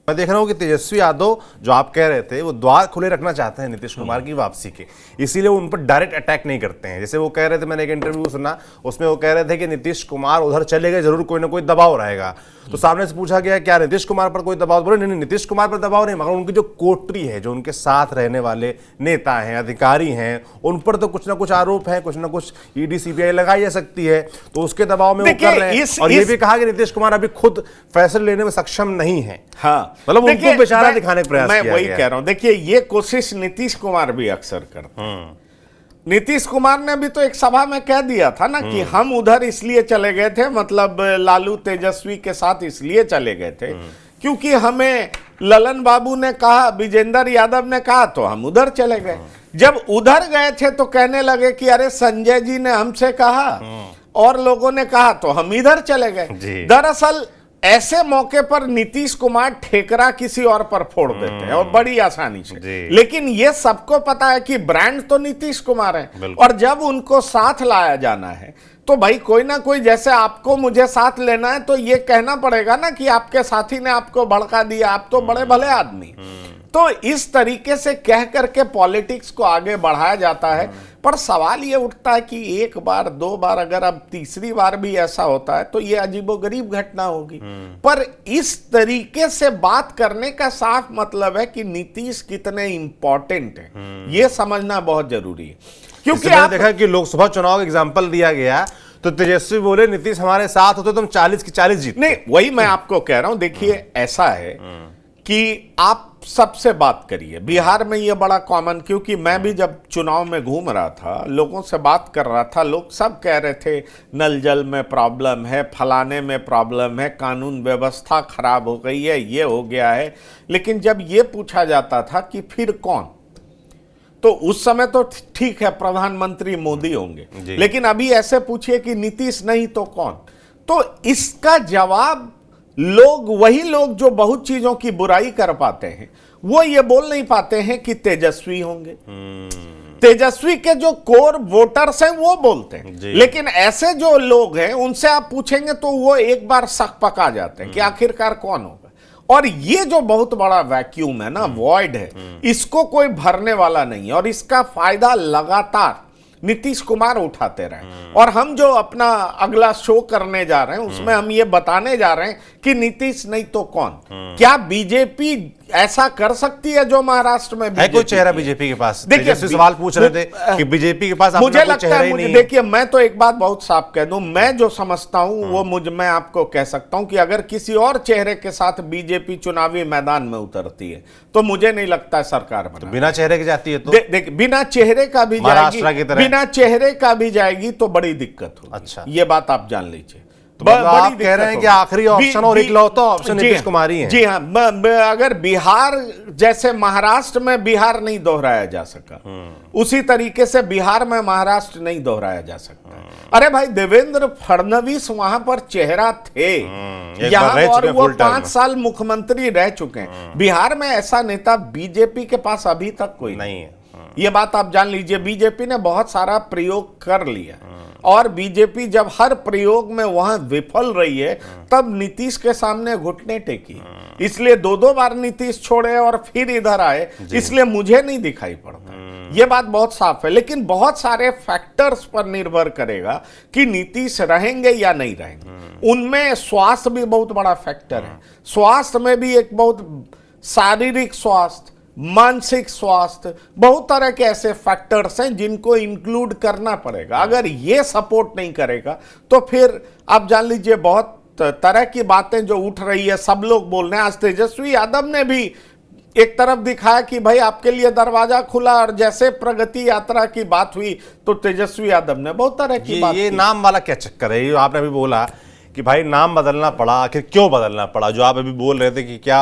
मैं देख रहा हूँ कि तेजस्वी यादव जो आप कह रहे थे वो द्वार खुले रखना चाहते हैं नीतीश कुमार की वापसी के, इसीलिए वो उन पर डायरेक्ट अटैक नहीं करते हैं। जैसे वो कह रहे थे, मैंने एक इंटरव्यू सुना, उसमें वो कह रहे थे कि नीतीश कुमार उधर चले गए जरूर कोई ना कोई दबाव रहेगा। तो सामने से पूछा गया क्या नीतीश कुमार पर कोई दबाव, बोले नहीं नीतीश कुमार पर दबाव नहीं, मगर उनकी जो कोटरी है, जो उनके साथ रहने वाले नेता हैं, अधिकारी हैं, उन पर तो कुछ ना कुछ आरोप है, कुछ ना कुछ ईडी सीबीआई लगाई जा सकती है, तो उसके दबाव में वो कर रहे हैं। और ये भी कहा कि नीतीश कुमार अभी खुद फैसले लेने में सक्षम नहीं है। हाँ, मतलब उनको बेचारा दिखाने का प्रयास किया गया। मैं वही कह रहा हूं, देखिए ये कोशिश नीतीश कुमार भी अक्सर करते हैं। नीतीश कुमार ने भी तो एक सभा में कह दिया था ना कि हम उधर इसलिए चले गए थे, मतलब लालू तेजस्वी के साथ इसलिए चले गए थे क्योंकि हमें ललन बाबू ने कहा, विजेंद्र यादव ने कहा, तो हम उधर चले गए। जब उधर गए थे तो कहने लगे कि अरे संजय जी ने हमसे कहा और लोगों ने कहा, तो हम इधर चले गए। दरअसल ऐसे मौके पर नीतीश कुमार ठेकरा किसी और पर फोड़ देते हैं और बड़ी आसानी से, लेकिन ये सबको पता है कि ब्रांड तो नीतीश कुमार है। और जब उनको साथ लाया जाना है तो भाई कोई ना कोई, जैसे आपको मुझे साथ लेना है तो ये कहना पड़ेगा ना कि आपके साथी ने आपको भड़का दिया, आप तो बड़े भले आदमी। तो इस तरीके से कह करके पॉलिटिक्स को आगे बढ़ाया जाता है। पर सवाल ये उठता है कि एक बार, दो बार, अगर अब तीसरी बार भी ऐसा होता है तो ये अजीबोगरीब घटना होगी। पर इस तरीके से बात करने का साफ मतलब है कि नीतीश कितने इंपॉर्टेंट है, ये समझना बहुत जरूरी है। क्योंकि आप देखा कि लोकसभा चुनाव का एग्जाम्पल दिया गया तो तेजस्वी बोले नीतीश हमारे साथ होते तो हम 40 की 40 जीत। नहीं, वही मैं आपको कह रहा हूं। देखिए ऐसा है कि आप सबसे बात करिए, बिहार में ये बड़ा कॉमन, क्योंकि मैं भी जब चुनाव में घूम रहा था, लोगों से बात कर रहा था, लोग सब कह रहे थे नल जल में प्रॉब्लम है, फलाने में प्रॉब्लम है, कानून व्यवस्था खराब हो गई है, ये हो गया है। लेकिन जब ये पूछा जाता था कि फिर कौन, तो उस समय तो ठीक है प्रधानमंत्री मोदी होंगे, लेकिन अभी ऐसे पूछिए कि नीतीश नहीं तो कौन, तो इसका जवाब वही लोग जो बहुत चीजों की बुराई कर पाते हैं, वो ये बोल नहीं पाते हैं कि तेजस्वी होंगे। तेजस्वी के जो कोर वोटर्स हैं वो बोलते हैं, लेकिन ऐसे जो लोग हैं उनसे आप पूछेंगे तो वो एक बार शक पका जाते हैं कि आखिरकार कौन होगा। और ये जो बहुत बड़ा वैक्यूम है ना, वॉइड है, इसको कोई भरने वाला नहीं है। और इसका फायदा लगातार नीतीश कुमार उठाते रहे। और हम जो अपना अगला शो करने जा रहे हैं उसमें हम ये बताने जा रहे हैं कि नीतीश नहीं तो कौन। क्या बीजेपी ऐसा कर सकती है जो महाराष्ट्र में है कोई चेहरा बीजेपी के पास? देखिए सवाल पूछ रहे थे कि बीजेपी के पास मुझे लगता है, देखिए मैं तो एक बात बहुत साफ कह दूं, मैं जो समझता हूं वो मैं आपको कह सकता हूं कि अगर किसी और चेहरे के साथ बीजेपी चुनावी मैदान में उतरती है तो मुझे नहीं लगता सरकार बना। तो बिना चेहरे के जाती है तो देख, बिना चेहरे का भी जाएगी, बिना चेहरे का भी जाएगी तो बड़ी दिक्कत होगी। अच्छा, ये बात आप जान लीजिए। तो आप कह रहे हैं कि आखिरी ऑप्शन और इकलौता ऑप्शन नीतीश कुमार ही है। जी हाँ, अगर बिहार जैसे महाराष्ट्र में बिहार नहीं दोहराया जा सका, उसी तरीके से बिहार में महाराष्ट्र नहीं दोहराया जा सकता। अरे भाई देवेंद्र फडणवीस वहां पर चेहरा थे यहाँ, और वो 5 साल मुख्यमंत्री रह चुके हैं। बिहार में ऐसा नेता बीजेपी के पास अभी तक कोई नहीं है। ये बात आप जान लीजिए। बीजेपी ने बहुत सारा प्रयोग कर लिया और बीजेपी जब हर प्रयोग में वहां विफल रही है तब नीतीश के सामने घुटने टेकी। इसलिए 2 बार नीतीश छोड़े और फिर इधर आए, इसलिए मुझे नहीं दिखाई पड़ता। ये बात बहुत साफ है। लेकिन बहुत सारे फैक्टर्स पर निर्भर करेगा कि नीतीश रहेंगे या नहीं रहेंगे। उनमें स्वास्थ्य भी बहुत बड़ा फैक्टर है। स्वास्थ्य में भी एक बहुत शारीरिक स्वास्थ्य, मानसिक स्वास्थ्य, बहुत तरह के ऐसे फैक्टर्स हैं जिनको इंक्लूड करना पड़ेगा। अगर ये सपोर्ट नहीं करेगा तो फिर आप जान लीजिए बहुत तरह की बातें जो उठ रही है, सब लोग बोल रहे हैं। आज तेजस्वी यादव ने भी एक तरफ दिखाया कि भाई आपके लिए दरवाजा खुला, और जैसे प्रगति यात्रा की बात हुई तो तेजस्वी यादव ने बहुत तरह की बात। ये नाम वाला क्या चक्कर है? आपने अभी बोला कि भाई नाम बदलना पड़ा, आखिर क्यों बदलना पड़ा? जो आप अभी बोल रहे थे कि क्या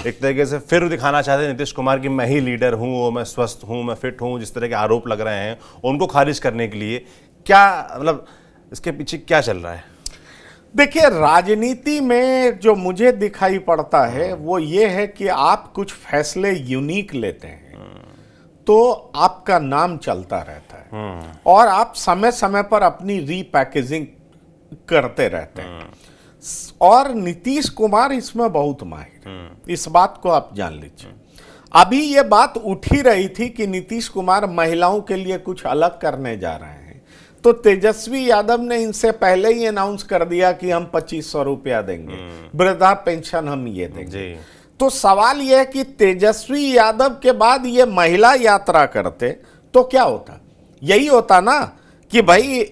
एक तरीके से फिर दिखाना चाहते हैं नीतीश कुमार की मैं ही लीडर हूं, मैं स्वस्थ हूं, मैं फिट हूं, जिस तरह के आरोप लग रहे हैं उनको खारिज करने के लिए, क्या मतलब इसके पीछे क्या चल रहा है? देखिए राजनीति में जो मुझे दिखाई पड़ता है वो ये है कि आप कुछ फैसले यूनिक लेते हैं तो आपका नाम चलता रहता है और आप समय समय पर अपनी रीपैकेजिंग करते रहते हैं। और नीतीश कुमार इसमें बहुत माहिर है, इस बात को आप जान लीजिए। अभी ये बात उठ ही रही थी कि नीतीश कुमार महिलाओं के लिए कुछ अलग करने जा रहे हैं, तो तेजस्वी यादव ने इनसे पहले ही अनाउंस कर दिया कि हम 2500 रुपया देंगे, वृद्धा पेंशन हम ये देंगे। तो सवाल यह है कि तेजस्वी यादव के बाद ये महिला यात्रा करते तो क्या होता? यही होता ना कि भाई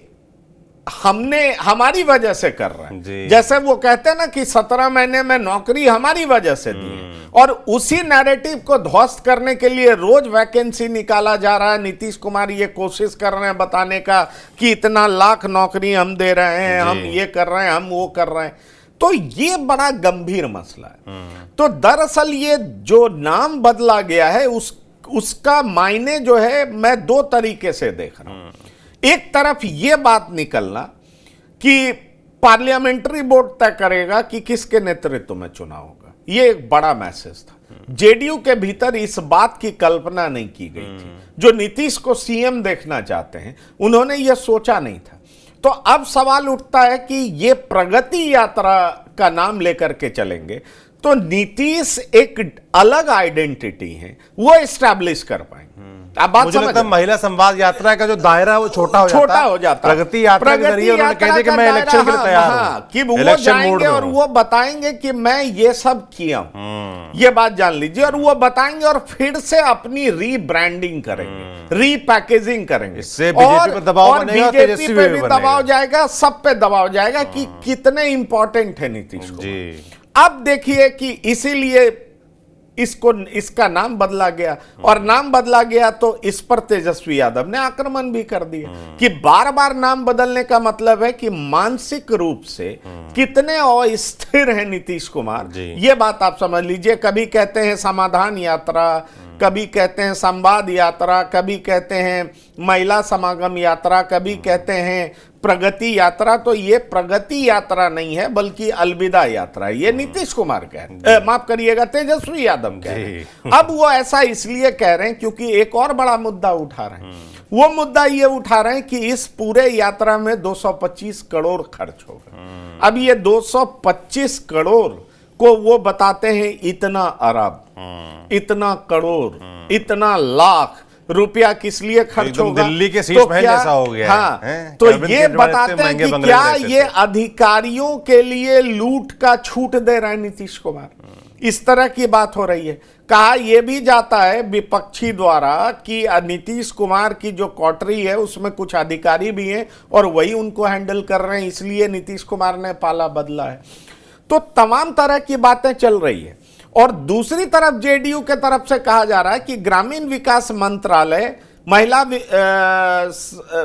हमने हमारी वजह से कर रहे हैं, जैसे वो कहते हैं ना कि 17 महीने में नौकरी हमारी वजह से दी है, और उसी नैरेटिव को ध्वस्त करने के लिए रोज वैकेंसी निकाला जा रहा है। नीतीश कुमार ये कोशिश कर रहे हैं बताने का कि इतना लाख नौकरी हम दे रहे हैं, हम ये कर रहे हैं, हम वो कर रहे हैं। तो ये बड़ा गंभीर मसला है। तो दरअसल ये जो नाम बदला गया है उसका मायने जो है मैं दो तरीके से देख रहा हूं। एक तरफ ये बात निकलना कि पार्लियामेंट्री बोर्ड तय करेगा कि किसके नेतृत्व में चुनाव होगा, ये एक बड़ा मैसेज था। जेडीयू के भीतर इस बात की कल्पना नहीं की गई थी। जो नीतीश को सीएम देखना चाहते हैं उन्होंने यह सोचा नहीं था। तो अब सवाल उठता है कि ये प्रगति यात्रा का नाम लेकर के चलेंगे तो नीतीश एक अलग आइडेंटिटी है वो एस्टैब्लिश कर पाएंगे। अब बात मुझे लगता है महिला संवाद यात्रा का जो दायरा है वो छोटा हो जाता प्रगति यात्रा के जरिए उन्होंने कह दिया कि मैं इलेक्शन के लिए तैयार हूं, कि वो जाएंगे और वो बताएंगे कि मैं ये सब किया हूं, ये बात जान लीजिए। और वो बताएंगे और फिर से अपनी रीब्रांडिंग करेंगे, रीपैकेजिंग करेंगे। इससे बीजेपी पर दबाव बनेगा, बीजेपी पे भी दबाव जाएगा, सब पे दबाव जाएगा कि कितने इंपॉर्टेंट है नीतीश कुमार। अब देखिए कि इसीलिए इसका नाम बदला गया, और नाम बदला गया तो इस पर तेजस्वी यादव ने आक्रमण भी कर दिया कि बार बार नाम बदलने का मतलब है कि मानसिक रूप से कितने अस्थिर हैं नीतीश कुमार। ये बात आप समझ लीजिए। कभी कहते हैं समाधान यात्रा, कभी कहते हैं संवाद यात्रा, कभी कहते हैं महिला समागम यात्रा, कभी कहते हैं प्रगति यात्रा। तो ये प्रगति यात्रा नहीं है बल्कि अलविदा यात्रा है, ये नीतीश कुमार कह रहे हैं, माफ करिएगा तेजस्वी यादव कह रहे हैं। अब वो ऐसा इसलिए कह रहे हैं क्योंकि एक और बड़ा मुद्दा उठा रहे हैं। वो मुद्दा ये उठा रहे हैं कि इस पूरे यात्रा में 225 करोड़ खर्च होगा। अब ये 225 करोड़ को वो बताते हैं इतना अरब, इतना करोड़, इतना लाख रुपया किस लिए खर्च होगा। दिल्ली के शीश महल जैसा हो गया। हाँ, तो ये बताते हैं कि क्या ये अधिकारियों के लिए लूट का छूट दे रहे हैं नीतीश कुमार, इस तरह की बात हो रही है। कहा यह भी जाता है विपक्षी द्वारा कि नीतीश कुमार की जो कोठरी है उसमें कुछ अधिकारी भी हैं और वही उनको हैंडल कर रहे हैं, इसलिए नीतीश कुमार ने पाला बदला है। तो तमाम तरह की बातें चल रही है। और दूसरी तरफ जेडीयू के तरफ से कहा जा रहा है कि ग्रामीण विकास मंत्रालय महिला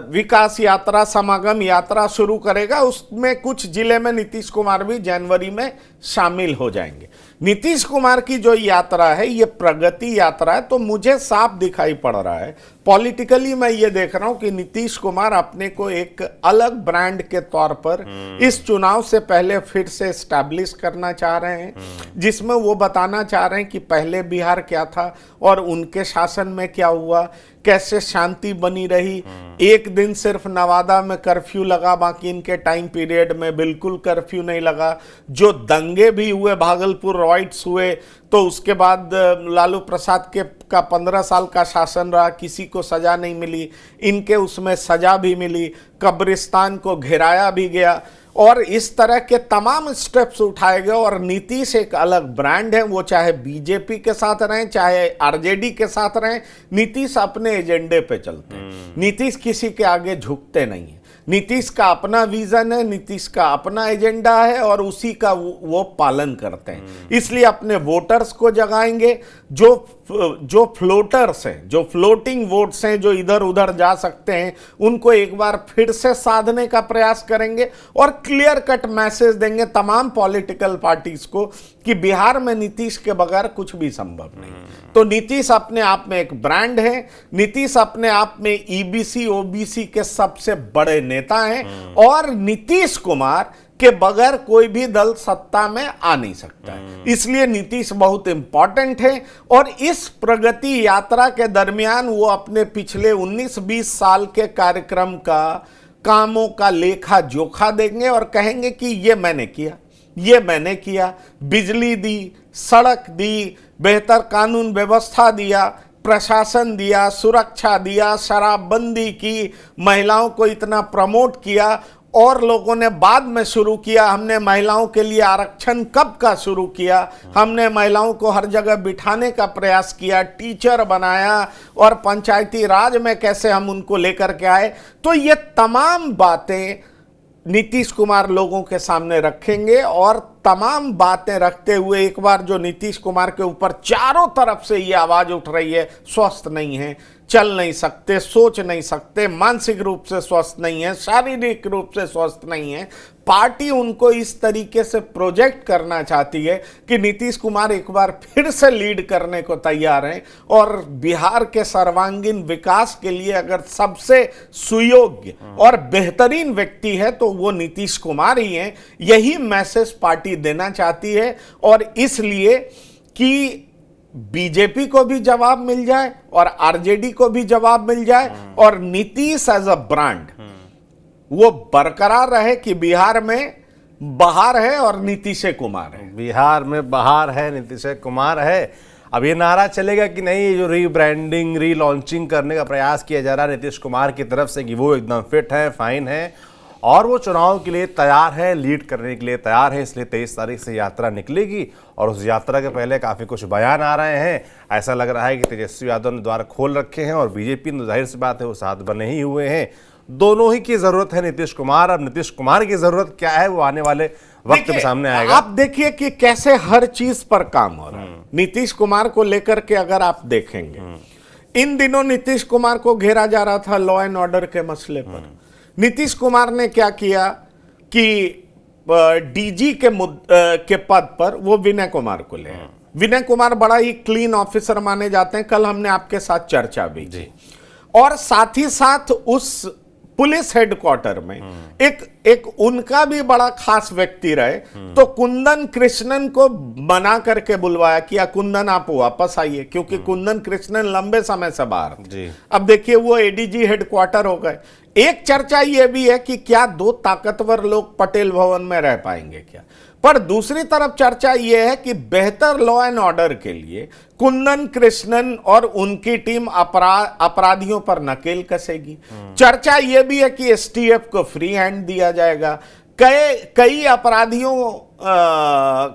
विकास यात्रा, समागम यात्रा शुरू करेगा। उसमें कुछ जिले में नीतीश कुमार भी जनवरी में शामिल हो जाएंगे। नीतीश कुमार की जो यात्रा है ये प्रगति यात्रा है। तो मुझे साफ दिखाई पड़ रहा है पॉलिटिकली, मैं ये देख रहा हूं कि नीतीश कुमार अपने को एक अलग ब्रांड के तौर पर इस चुनाव से पहले फिर से एस्टैब्लिश करना चाह रहे हैं, जिसमें वो बताना चाह रहे हैं कि पहले बिहार क्या था और उनके शासन में क्या हुआ, कैसे शांति बनी रही। एक दिन सिर्फ नवादा में कर्फ्यू लगा, बाकी इनके टाइम पीरियड में बिल्कुल कर्फ्यू नहीं लगा। जो दंगे भी हुए, भागलपुर रॉइट्स हुए, तो उसके बाद लालू प्रसाद का 15 साल का शासन रहा, किसी को सजा नहीं मिली, इनके उसमें सजा भी मिली, कब्रिस्तान को घेराया भी गया। और इस तरह के तमाम स्टेप्स उठाए गए। और नीतीश एक अलग ब्रांड है, वो चाहे बीजेपी के साथ रहें चाहे आरजेडी के साथ रहें, नीतीश अपने एजेंडे पे चलते हैं। नीतीश किसी के आगे झुकते नहीं है। नीतीश का अपना विजन है, नीतीश का अपना एजेंडा है और उसी का वो पालन करते हैं। इसलिए अपने वोटर्स को जगाएंगे। जो फ्लोटर्स हैं, जो फ्लोटिंग वोट्स हैं, जो इधर उधर जा सकते हैं, उनको एक बार फिर से साधने का प्रयास करेंगे और क्लियर कट मैसेज देंगे तमाम पॉलिटिकल पार्टीज को कि बिहार में नीतीश के बगैर कुछ भी संभव नहीं। तो नीतीश अपने आप में एक ब्रांड है। नीतीश अपने आप में ईबीसी ओबीसी के सबसे बड़े नेता हैं और नीतीश कुमार के बगैर कोई भी दल सत्ता में आ नहीं सकता है। इसलिए नीतीश बहुत इंपॉर्टेंट है। और इस प्रगति यात्रा के दरमियान वो अपने पिछले 19-20 साल के कार्यक्रम का, कामों का लेखा जोखा देंगे और कहेंगे कि ये मैंने किया, ये मैंने किया, बिजली दी, सड़क दी, बेहतर कानून व्यवस्था दिया, प्रशासन दिया, सुरक्षा दिया, शराबबंदी की, महिलाओं को इतना प्रमोट किया। और लोगों ने बाद में शुरू किया, हमने महिलाओं के लिए आरक्षण कब का शुरू किया, हमने महिलाओं को हर जगह बिठाने का प्रयास किया, टीचर बनाया, और पंचायती राज में कैसे हम उनको लेकर के आए। तो ये तमाम बातें नीतीश कुमार लोगों के सामने रखेंगे, और तमाम बातें रखते हुए एक बार जो नीतीश कुमार के ऊपर चारों तरफ से ये आवाज उठ रही है, स्वस्थ नहीं है, चल नहीं सकते, सोच नहीं सकते, मानसिक रूप से स्वस्थ नहीं है, शारीरिक रूप से स्वस्थ नहीं है, पार्टी उनको इस तरीके से प्रोजेक्ट करना चाहती है कि नीतीश कुमार एक बार फिर से लीड करने को तैयार हैं, और बिहार के सर्वांगीण विकास के लिए अगर सबसे सुयोग्य और बेहतरीन व्यक्ति है तो वो नीतीश कुमार ही हैं। यही मैसेज पार्टी देना चाहती है, और इसलिए कि बीजेपी को भी जवाब मिल जाए और आरजेडी को भी जवाब मिल जाए, और नीतीश एज अ ब्रांड वो बरकरार रहे कि बिहार में बहार है और नीतीश कुमार है, बिहार में बहार है, नीतीश कुमार है। अब ये नारा चलेगा कि नहीं, जो रीब्रांडिंग, रीलॉन्चिंग करने का प्रयास किया जा रहा है नीतीश कुमार की तरफ से कि वो एकदम फिट है, फाइन है, और वो चुनाव के लिए तैयार है, लीड करने के लिए तैयार है। इसलिए 23 तारीख से यात्रा निकलेगी, और उस यात्रा के पहले काफ़ी कुछ बयान आ रहे हैं। ऐसा लग रहा है कि तेजस्वी यादव ने द्वार खोल रखे हैं, और बीजेपी ने, जाहिर सी बात है, वो साथ बने ही हुए हैं। दोनों ही की जरूरत है नीतीश कुमार। अब नीतीश कुमार की जरूरत क्या है वो आने वाले वक्त में सामने आएगा। आप देखिए कि कैसे हर चीज पर काम हो रहा है नीतीश कुमार को लेकर के। अगर आप देखेंगे, इन दिनों नीतीश कुमार को घेरा जा रहा था लॉ एंड ऑर्डर के मसले पर। नीतीश कुमार ने क्या किया कि डीजी के पद पर वो विनय कुमार को ले आए। विनय कुमार बड़ा ही क्लीन ऑफिसर माने जाते हैं, कल हमने आपके साथ चर्चा भी की। और साथ ही साथ उस पुलिस हेडक्वार्टर में एक उनका भी बड़ा खास व्यक्ति रहे, तो कुंदन कृष्णन को मना करके बुलवाया कि कुंदन आप वापस आइए, क्योंकि कुंदन कृष्णन लंबे समय से बाहर थे। अब देखिए वो एडीजी हेडक्वार्टर हो गए। एक चर्चा ये भी है कि क्या दो ताकतवर लोग पटेल भवन में रह पाएंगे क्या, पर दूसरी तरफ चर्चा यह है कि बेहतर लॉ एंड ऑर्डर के लिए कुंदन कृष्णन और उनकी टीम अपराधियों पर नकेल कसेगी। चर्चा यह भी है कि एसटीएफ को फ्री हैंड दिया जाएगा। कई अपराधियों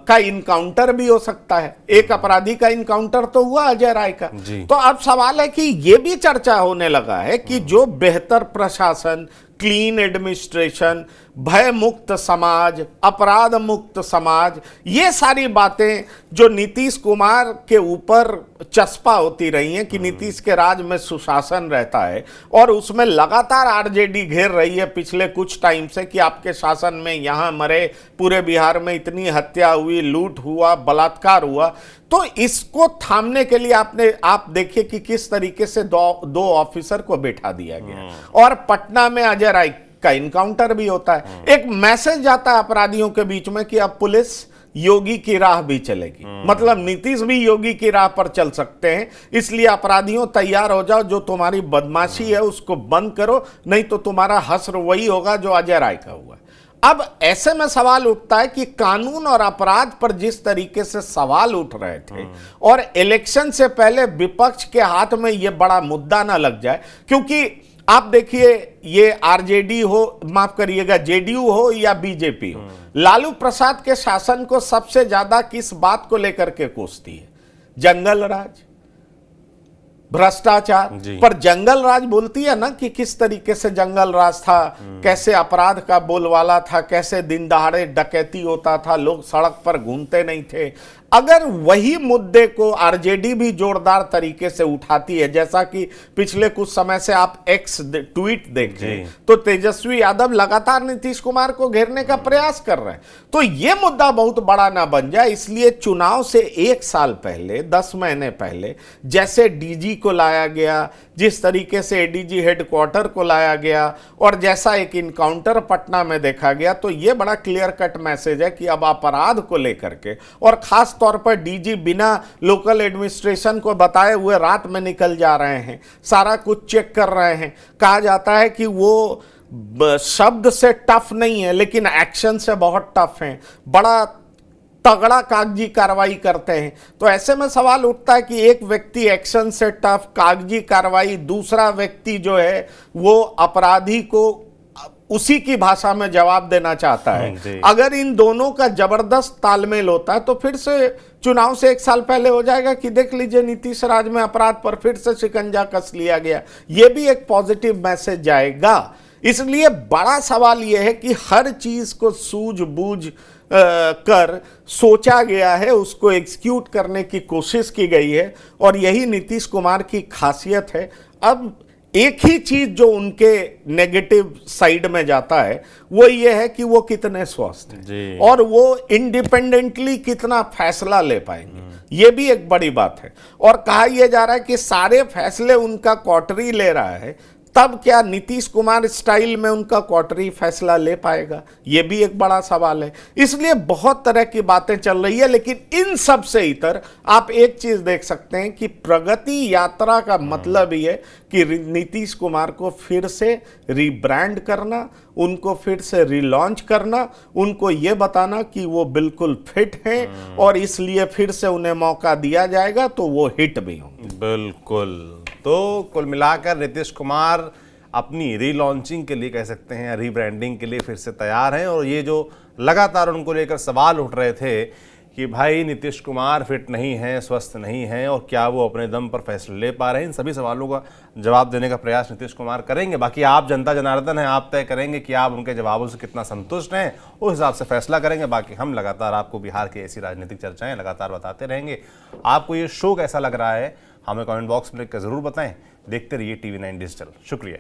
का इनकाउंटर भी हो सकता है। एक अपराधी का इनकाउंटर तो हुआ अजय राय का। तो अब सवाल है कि यह भी चर्चा होने लगा है कि जो बेहतर प्रशासन, क्लीन एडमिनिस्ट्रेशन, भय मुक्त समाज, अपराध मुक्त समाज, ये सारी बातें जो नीतीश कुमार के ऊपर चस्पा होती रही हैं कि नीतीश के राज में सुशासन रहता है, और उसमें लगातार आरजेडी घेर रही है पिछले कुछ टाइम से कि आपके शासन में यहां मरे, पूरे बिहार में इतनी हत्या हुई, लूट हुआ, बलात्कार हुआ। तो इसको थामने के लिए आप देखिए कि किस तरीके से दो ऑफिसर को बैठा दिया गया, और पटना में अजय राय का इनकाउंटर भी होता है। एक मैसेज जाता है अपराधियों के बीच में कि अब पुलिस योगी की राह भी चलेगी, मतलब नीतीश भी योगी की राह पर चल सकते हैं। इसलिए अपराधियों तैयार हो जाओ, जो तुम्हारी बदमाशी है उसको बंद करो, नहीं तो तुम्हारा हश्र वही होगा जो अजय राय का हुआ। अब ऐसे में सवाल उठता है कि कानून और अपराध पर जिस तरीके से सवाल उठ रहे थे, और इलेक्शन से पहले विपक्ष के हाथ में यह बड़ा मुद्दा ना लग जाए, क्योंकि आप देखिए ये आरजेडी हो, माफ करिएगा जेडीयू हो या बीजेपी हो, लालू प्रसाद के शासन को सबसे ज्यादा किस बात को लेकर के कोसती है? जंगल राज, भ्रष्टाचार। पर जंगल राज बोलती है ना कि किस तरीके से जंगल राज था, कैसे अपराध का बोलवाला था, कैसे दिन दहाड़े डकैती होता था, लोग सड़क पर घूमते नहीं थे। अगर वही मुद्दे को आरजेडी भी जोरदार तरीके से उठाती है, जैसा कि पिछले कुछ समय से आप एक्स ट्वीट देखें, तो तेजस्वी यादव लगातार नीतीश कुमार को घेरने का प्रयास कर रहे हैं, तो यह मुद्दा बहुत बड़ा ना बन जाए। इसलिए चुनाव से 1 साल पहले, 10 महीने पहले, जैसे डीजी को लाया गया, जिस तरीके से एडीजी हेडक्वार्टर को लाया गया, और जैसा एक इनकाउंटर पटना में देखा गया, तो यह बड़ा क्लियर कट मैसेज है कि अब अपराध को लेकर के, और खास तौर पर डीजी बिना लोकल एडमिनिस्ट्रेशन को बताए हुए रात में निकल जा रहे हैं, सारा कुछ चेक कर रहे हैं। कहा जाता है कि वो शब्द से टफ नहीं है लेकिन एक्शन से बहुत टफ हैं, बड़ा तगड़ा कागजी कार्रवाई करते हैं। तो ऐसे में सवाल उठता है कि एक व्यक्ति एक्शन से टफ कागजी कार्रवाई, दूसरा व्यक्ति जो है वो अपराधी को उसी की भाषा में जवाब देना चाहता है। अगर इन दोनों का जबरदस्त तालमेल होता है तो फिर से चुनाव से 1 साल पहले हो जाएगा कि देख लीजिए नीतीश राज में अपराध पर फिर से शिकंजा कस लिया गया। यह भी एक पॉजिटिव मैसेज जाएगा। इसलिए बड़ा सवाल यह है कि हर चीज को सूझबूझ कर सोचा गया है, उसको एग्जीक्यूट करने की कोशिश की गई है और यही नीतीश कुमार की खासियत है। अब एक ही चीज जो उनके नेगेटिव साइड में जाता है वो ये है कि वो कितने स्वस्थ हैं और वो इंडिपेंडेंटली कितना फैसला ले पाएंगे। ये भी एक बड़ी बात है। और कहा यह जा रहा है कि सारे फैसले उनका कोटरी ले रहा है, तब क्या नीतीश कुमार स्टाइल में उनका क्वार्टरी फैसला ले पाएगा? यह भी एक बड़ा सवाल है। इसलिए बहुत तरह की बातें चल रही है, लेकिन इन सब से इतर आप एक चीज देख सकते हैं कि प्रगति यात्रा का मतलब ये कि नीतीश कुमार को फिर से रीब्रांड करना, उनको फिर से रिलॉन्च करना, उनको ये बताना कि वो बिल्कुल फिट हैं और इसलिए फिर से उन्हें मौका दिया जाएगा तो वो हिट भी होंगे। बिल्कुल। तो कुल मिलाकर नीतीश कुमार अपनी रीलॉन्चिंग के लिए कह सकते हैं, रीब्रांडिंग के लिए फिर से तैयार हैं। और ये जो लगातार उनको लेकर सवाल उठ रहे थे कि भाई नीतीश कुमार फिट नहीं हैं, स्वस्थ नहीं हैं और क्या वो अपने दम पर फैसले ले पा रहे हैं, इन सभी सवालों का जवाब देने का प्रयास नीतीश कुमार करेंगे। बाकी आप जनता जनार्दन हैं, आप तय करेंगे कि आप उनके जवाबों से कितना संतुष्ट हैं, उस हिसाब से फैसला करेंगे। बाकी हम लगातार आपको बिहार की ऐसी राजनीतिक चर्चाएं लगातार बताते रहेंगे। आपको ये शो कैसा लग रहा है हमें कमेंट बॉक्स में लिखकर जरूर बताएं। देखते रहिए TV9 डिजिटल। शुक्रिया।